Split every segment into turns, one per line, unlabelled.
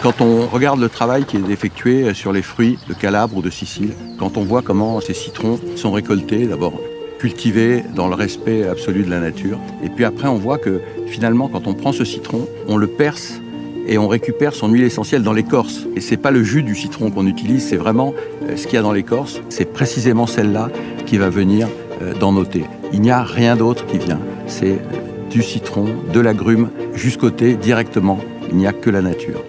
Quand on regarde le travail qui est effectué sur les fruits de Calabre ou de Sicile, quand on voit comment ces citrons sont récoltés, d'abord cultivés dans le respect absolu de la nature, et puis après on voit que finalement quand on prend ce citron, on le perce et on récupère son huile essentielle dans l'écorce. Et c'est pas le jus du citron qu'on utilise, c'est vraiment ce qu'il y a dans l'écorce. C'est précisément celle-là qui va venir dans nos thés. Il n'y a rien d'autre qui vient. C'est du citron, de l'agrume, jusqu'au thé directement. Il n'y a que la nature.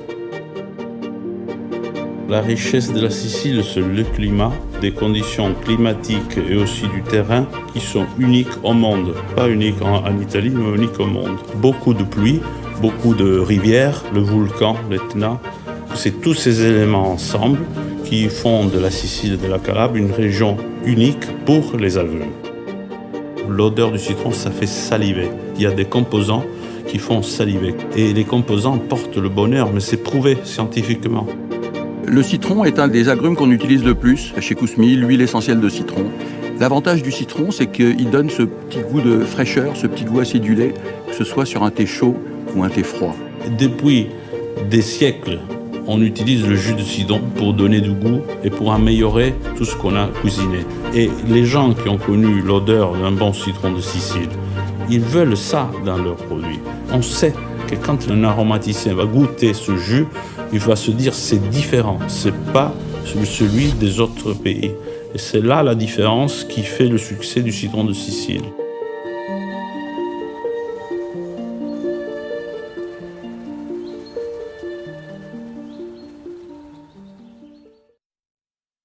La richesse de la Sicile, c'est le climat, des conditions climatiques et aussi du terrain qui sont uniques au monde. Pas uniques en Italie, mais uniques au monde. Beaucoup de pluie, beaucoup de rivières, le volcan, l'Etna. C'est tous ces éléments ensemble qui font de la Sicile et de la Calabre une région unique pour les agrumes. L'odeur du citron, ça fait saliver. Il y a des composants qui font saliver. Et les composants portent le bonheur, mais c'est prouvé scientifiquement.
Le citron est un des agrumes qu'on utilise le plus chez Kousmi, l'huile essentielle de citron. L'avantage du citron, c'est qu'il donne ce petit goût de fraîcheur, ce petit goût acidulé, que ce soit sur un thé chaud ou un thé froid.
Depuis des siècles, on utilise le jus de citron pour donner du goût et pour améliorer tout ce qu'on a cuisiné. Et les gens qui ont connu l'odeur d'un bon citron de Sicile, ils veulent ça dans leurs produits. On sait que quand un aromaticien va goûter ce jus, il va se dire c'est différent, c'est pas celui des autres pays. Et c'est là la différence qui fait le succès du citron de Sicile.